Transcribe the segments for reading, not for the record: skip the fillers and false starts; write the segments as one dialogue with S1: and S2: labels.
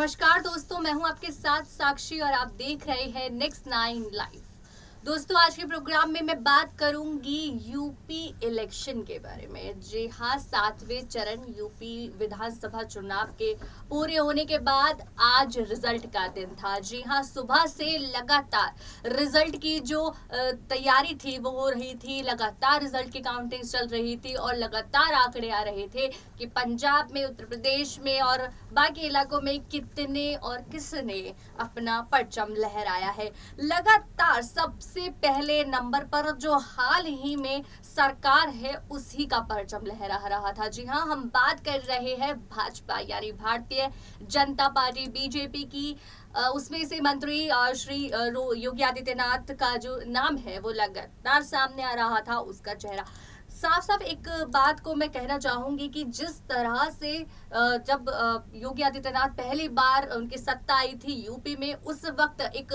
S1: नमस्कार दोस्तों, मैं हूं आपके साथ साक्षी और आप देख रहे हैं नेक्स्ट 9 लाइव। दोस्तों, आज के प्रोग्राम में मैं बात करूंगी यूपी इलेक्शन के बारे में। जी हाँ, 7वें चरण यूपी विधानसभा चुनाव के पूरे होने के बाद आज रिजल्ट का दिन था। जी हाँ, सुबह से लगातार रिजल्ट की जो तैयारी थी वो हो रही थी, लगातार रिजल्ट की काउंटिंग चल रही थी और लगातार आंकड़े आ रहे थे कि पंजाब में, उत्तर प्रदेश में और बाकी इलाकों में कितने और किसने अपना परचम लहराया है। लगातार सबसे पहले नंबर पर जो हाल ही में सरकार है उसी का परचम लहरा रहा था। जी हाँ, हम बात कर रहे हैं भाजपा यानी भारतीय जनता पार्टी बीजेपी की। उसमें से मंत्री श्री योगी आदित्यनाथ का जो नाम है वो लगातार सामने आ रहा था, उसका चेहरा। साफ साफ एक बात को मैं कहना चाहूंगी कि जिस तरह से जब योगी आदित्यनाथ पहली बार उनकी सत्ता आई थी यूपी में, उस वक्त एक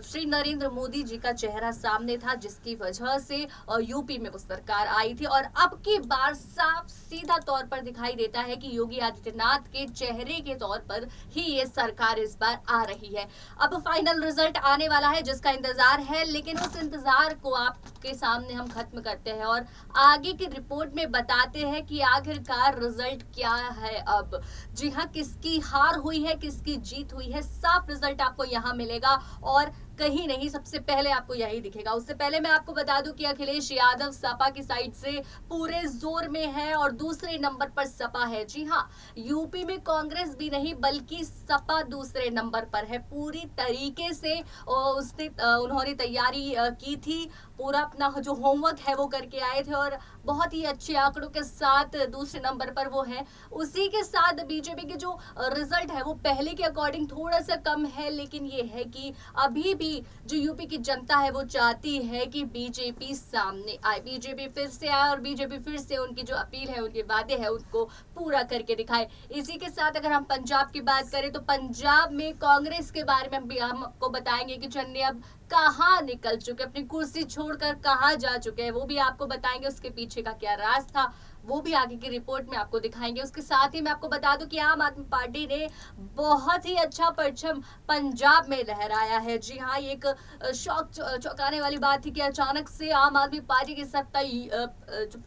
S1: श्री नरेंद्र मोदी जी का चेहरा सामने था, जिसकी वजह से यूपी में वो सरकार आई थी। और अब की बार साफ सीधा तौर पर दिखाई देता है कि योगी आदित्यनाथ के चेहरे के तौर पर ही ये सरकार इस बार आ रही है। अब फाइनल रिजल्ट आने वाला है जिसका इंतजार है, लेकिन उस इंतजार को आपके सामने हम खत्म करते हैं और आगे की रिपोर्ट में बताते हैं कि आखिरकार रिजल्ट क्या है। अब जी हाँ, किसकी हार हुई है, किसकी जीत हुई है, साफ रिजल्ट आपको यहाँ मिलेगा और कहीं नहीं, सबसे पहले आपको यही दिखेगा। उससे पहले मैं आपको बता दूं कि अखिलेश यादव सपा की साइड से पूरे जोर में है और दूसरे नंबर पर सपा है। जी हाँ, यूपी में कांग्रेस भी नहीं बल्कि सपा दूसरे नंबर पर है। पूरी तरीके से उन्होंने तैयारी की थी, पूरा अपना जो होमवर्क है वो करके आए थे और बहुत ही अच्छे आंकड़ों के साथ दूसरे नंबर पर वो है। उसी के साथ बीजेपी के जो रिजल्ट है वो पहले के अकॉर्डिंग थोड़ा सा कम है, लेकिन ये है कि अभी भी जो यूपी की जनता है वो चाहती है कि बीजेपी सामने आए, बीजेपी फिर से आए और बीजेपी फिर से उनकी जो अपील है, उनकी वादे हैं, उनको पूरा करके दिखाए। इसी के साथ अगर हम पंजाब की बात करें तो पंजाब में कांग्रेस के बारे में भी हम आपको बताएंगे कि चन्नी अब कहां निकल चुके, अपनी कुर्सी छोड़कर कहां जा चुके हैं, वो भी आपको बताएंगे। उसके पीछे का क्या राज था वो भी आगे की रिपोर्ट में आपको दिखाएंगे। उसके साथ ही मैं आपको बता दूं कि आम आदमी पार्टी ने बहुत ही अच्छा परचम पंजाब में लहराया है। जी हाँ, एक चौंकाने वाली बात थी कि अचानक से आम आदमी पार्टी की सत्ता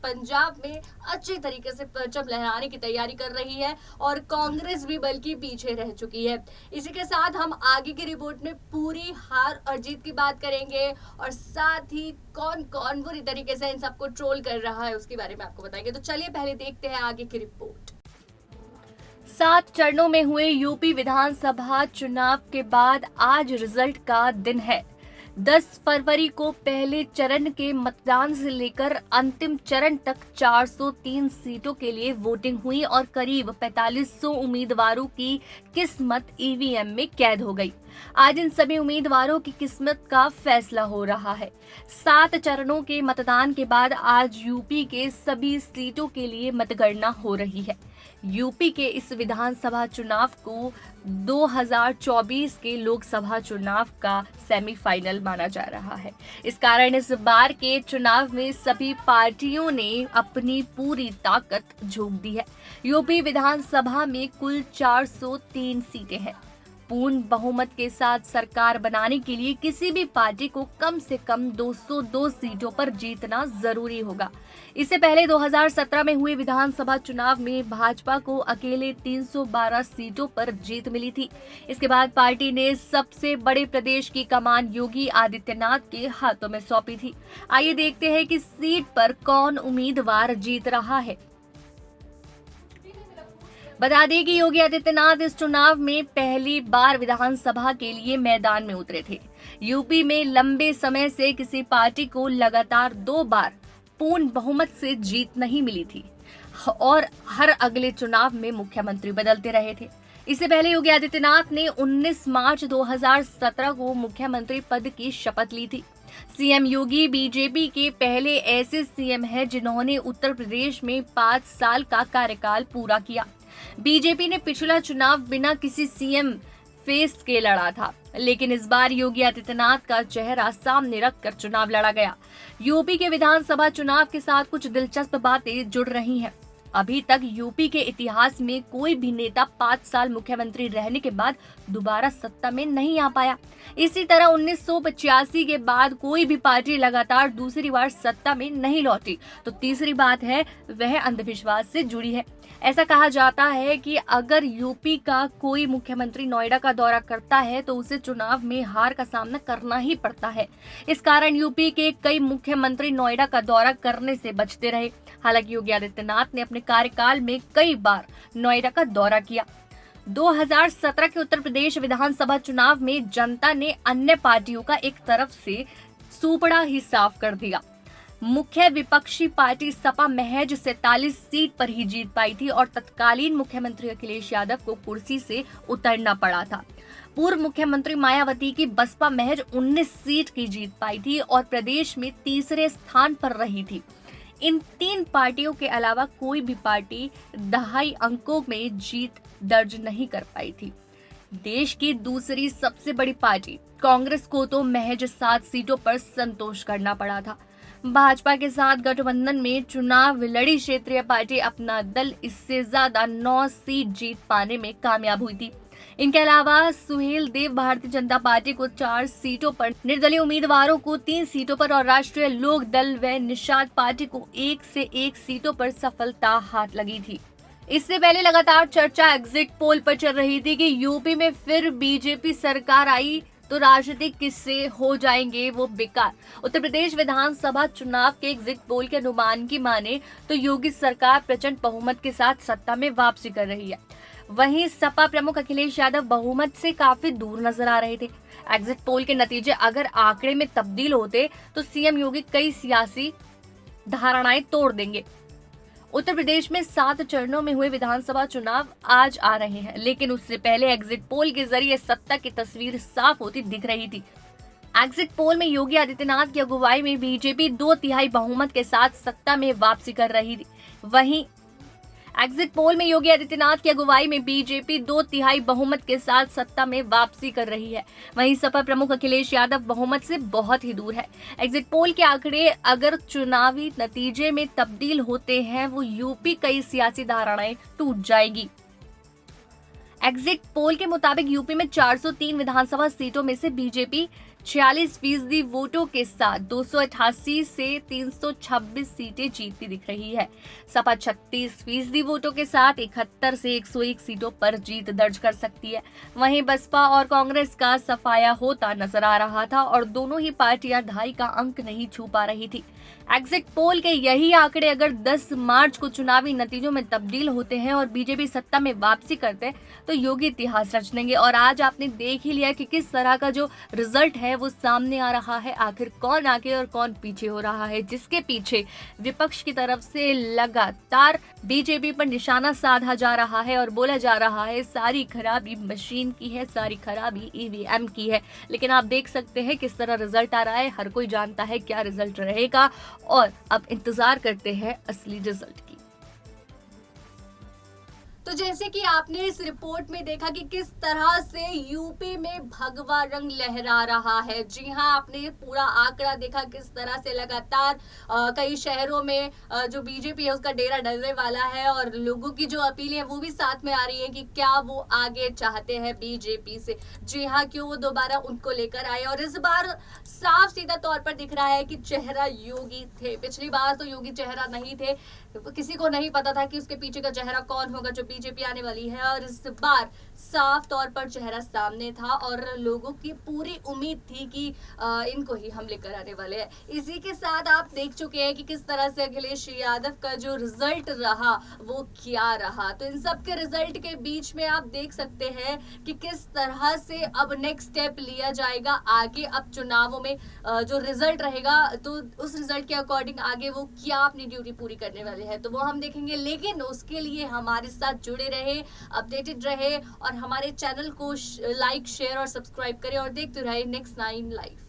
S1: पंजाब में अच्छे तरीके से परचम लहराने की तैयारी कर रही है और कांग्रेस भी बल्कि पीछे रह चुकी है। इसी के साथ हम आगे की रिपोर्ट में पूरी हार और जीत की बात करेंगे और साथ ही कौन कौन बुरी तरीके से इन सबको ट्रोल कर रहा है उसके बारे में आपको बताएंगे। तो चलिए पहले देखते हैं आगे की रिपोर्ट। 7 चरणों में हुए यूपी विधानसभा चुनाव के बाद आज रिजल्ट का दिन है। 10 फरवरी को पहले चरण के मतदान से लेकर अंतिम चरण तक 403 सीटों के लिए वोटिंग हुई और करीब 4500 उम्मीदवारों की किस्मत ईवीएम में कैद हो गई। आज इन सभी उम्मीदवारों की किस्मत का फैसला हो रहा है। 7 चरणों के मतदान के बाद आज यूपी के सभी सीटों के लिए मतगणना हो रही है। यूपी के इस विधानसभा चुनाव को 2024 के लोकसभा चुनाव का सेमीफाइनल माना जा रहा है। इस कारण इस बार के चुनाव में सभी पार्टियों ने अपनी पूरी ताकत झोंक दी है। यूपी विधानसभा में कुल 403 सीटें हैं। पूर्ण बहुमत के साथ सरकार बनाने के लिए किसी भी पार्टी को कम से कम 202 सीटों पर जीतना जरूरी होगा। इससे पहले 2017 में हुए विधानसभा चुनाव में भाजपा को अकेले 312 सीटों पर जीत मिली थी। इसके बाद पार्टी ने सबसे बड़े प्रदेश की कमान योगी आदित्यनाथ के हाथों में सौंपी थी। आइए देखते हैं कि सीट पर कौन उम्मीदवार जीत रहा है। बता दें कि योगी आदित्यनाथ इस चुनाव में पहली बार विधानसभा के लिए मैदान में उतरे थे। यूपी में लंबे समय से किसी पार्टी को लगातार 2 बार पूर्ण बहुमत से जीत नहीं मिली थी और हर अगले चुनाव में मुख्यमंत्री बदलते रहे थे। इससे पहले योगी आदित्यनाथ ने 19 मार्च 2017 को मुख्यमंत्री पद की शपथ ली थी। सीएम योगी बीजेपी के पहले ऐसे सीएम हैं जिन्होंने उत्तर प्रदेश में 5 साल का कार्यकाल पूरा किया। बीजेपी ने पिछला चुनाव बिना किसी सीएम फेस के लड़ा था, लेकिन इस बार योगी आदित्यनाथ का चेहरा सामने रखकर चुनाव लड़ा गया। यूपी के विधानसभा चुनाव के साथ कुछ दिलचस्प बातें जुड़ रही हैं। अभी तक यूपी के इतिहास में कोई भी नेता 5 साल मुख्यमंत्री रहने के बाद दोबारा सत्ता में नहीं आ पाया। इसी तरह 1985 के बाद कोई भी पार्टी लगातार दूसरी बार सत्ता में नहीं लौटी। तो तीसरी बात है वह अंधविश्वास से जुड़ी है। ऐसा कहा जाता है कि अगर यूपी का कोई मुख्यमंत्री नोएडा का दौरा करता है तो उसे चुनाव में हार का सामना करना ही पड़ता है। इस कारण यूपी के कई मुख्यमंत्री नोएडा का दौरा करने से बचते रहे। हालांकि योगी आदित्यनाथ ने अपने कार्यकाल में कई बार नोएडा का दौरा किया। 2017 के उत्तर प्रदेश विधानसभा चुनाव में जनता ने अन्य पार्टियों का एक तरफ से सूपड़ा ही साफ कर दिया। मुख्य विपक्षी पार्टी सपा महज 47 सीट पर ही जीत पाई थी और तत्कालीन मुख्यमंत्री अखिलेश यादव को कुर्सी से उतरना पड़ा था। पूर्व मुख्यमंत्री मायावती की बसपा महज 19 सीट की जीत पाई थी और प्रदेश में तीसरे स्थान पर रही थी। इन तीन पार्टियों के अलावा कोई भी पार्टी दहाई अंकों में जीत दर्ज नहीं कर पाई थी। देश की दूसरी सबसे बड़ी पार्टी कांग्रेस को तो महज 7 सीटों पर संतोष करना पड़ा था। भाजपा के साथ गठबंधन में चुनाव लड़ी क्षेत्रीय पार्टी अपना दल इससे ज्यादा 9 सीट जीत पाने में कामयाब हुई थी। इनके अलावा सुहेल देव भारतीय जनता पार्टी को 4 सीटों पर, निर्दलीय उम्मीदवारों को 3 सीटों पर और राष्ट्रीय लोक दल व निषाद पार्टी को 1 से 1 सीटों पर सफलता हाथ लगी थी। इससे पहले लगातार चर्चा एग्जिट पोल पर चल रही थी कि यूपी में फिर बीजेपी सरकार आई तो राजनीतिक किस्से हो जाएंगे वो बेकार। उत्तर प्रदेश विधानसभा चुनाव के एग्जिट पोल के अनुमान की माने तो योगी सरकार प्रचंड बहुमत के साथ सत्ता में वापसी कर रही है। वहीं सपा प्रमुख अखिलेश यादव बहुमत से काफी दूर नजर आ रहे थे। एग्जिट पोल के नतीजे अगर आंकड़े में तब्दील होते तो सीएम योगी कई सियासी धारणाएं तोड़ देंगे। उत्तर प्रदेश में 7 चरणों में हुए विधानसभा चुनाव आज आ रहे हैं, लेकिन उससे पहले एग्जिट पोल के जरिए सत्ता की तस्वीर साफ होती दिख रही थी। एग्जिट पोल में योगी आदित्यनाथ की अगुवाई में बीजेपी 2/3 बहुमत के साथ सत्ता में वापसी कर रही थी। वहीं एग्जिट पोल में योगी आदित्यनाथ की अगुवाई में बीजेपी 2/3 बहुमत के साथ सत्ता में वापसी कर रही है। वहीं सपा प्रमुख अखिलेश यादव बहुमत से बहुत ही दूर है। एग्जिट पोल के आंकड़े अगर चुनावी नतीजे में तब्दील होते हैं वो यूपी कई सियासी धारणाएं टूट जाएगी। एग्जिट पोल के मुताबिक यूपी में 403 विधानसभा सीटों में से बीजेपी 46% वोटों के साथ 288 से 326 सीटें जीतती दिख रही है। सपा 36% वोटों के साथ 71 से 101 सीटों पर जीत दर्ज कर सकती है। वहीं बसपा और कांग्रेस का सफाया होता नजर आ रहा था और दोनों ही पार्टियां 2.5 का अंक नहीं छू पा रही थी। एग्जिट पोल के यही आंकड़े अगर 10 मार्च को चुनावी नतीजों में तब्दील होते हैं और बीजेपी सत्ता में वापसी करते हैं तो योगी इतिहास रच देंगे। और आज आपने देख ही लिया कि किस तरह का जो रिजल्ट है वो सामने आ रहा है। आखिर कौन आगे और कौन पीछे हो रहा है, जिसके पीछे विपक्ष की तरफ से लगातार बीजेपी पर निशाना साधा जा रहा है और बोला जा रहा है सारी खराबी मशीन की है, सारी खराबी ईवीएम की है। लेकिन आप देख सकते हैं किस तरह रिजल्ट आ रहा है। हर कोई जानता है क्या रिजल्ट रहेगा और अब इंतजार करते हैं असली रिजल्ट की। तो जैसे कि आपने इस रिपोर्ट में देखा कि किस तरह से यूपी में भगवा रंग लहरा रहा है। जी हाँ, आपने पूरा आंकड़ा देखा किस तरह से लगातार कई शहरों में जो बीजेपी है उसका डेरा डलने वाला है और लोगों की जो अपील है वो भी साथ में आ रही है कि क्या वो आगे चाहते हैं बीजेपी से। जी हाँ, क्यों वो दोबारा उनको लेकर आए। और इस बार साफ सीधा तौर पर दिख रहा है कि चेहरा योगी थे। पिछली बार तो योगी चेहरा नहीं थे, किसी को नहीं पता था कि उसके पीछे का चेहरा कौन होगा जो बीजेपी आने वाली है। और इस बार साफ तौर पर चेहरा सामने था और लोगों की पूरी उम्मीद थी कि इनको ही हम लेकर आने वाले हैं। इसी के साथ आप देख चुके हैं कि किस तरह से अखिलेश यादव का जो रिजल्ट रहा वो क्या रहा। तो इन सब के रिजल्ट के बीच में आप देख सकते हैं कि किस तरह से अब नेक्स्ट स्टेप लिया जाएगा आगे। अब चुनावों में जो रिजल्ट रहेगा तो उस रिजल्ट के अकॉर्डिंग आगे वो क्या अपनी ड्यूटी पूरी करने वाले हैं तो वो हम देखेंगे। लेकिन उसके लिए हमारे साथ जुड़े रहे, अपडेटेड रहे और हमारे चैनल को लाइक, शेयर और सब्सक्राइब करें और देखते रहे नेक्स्ट 9 लाइव।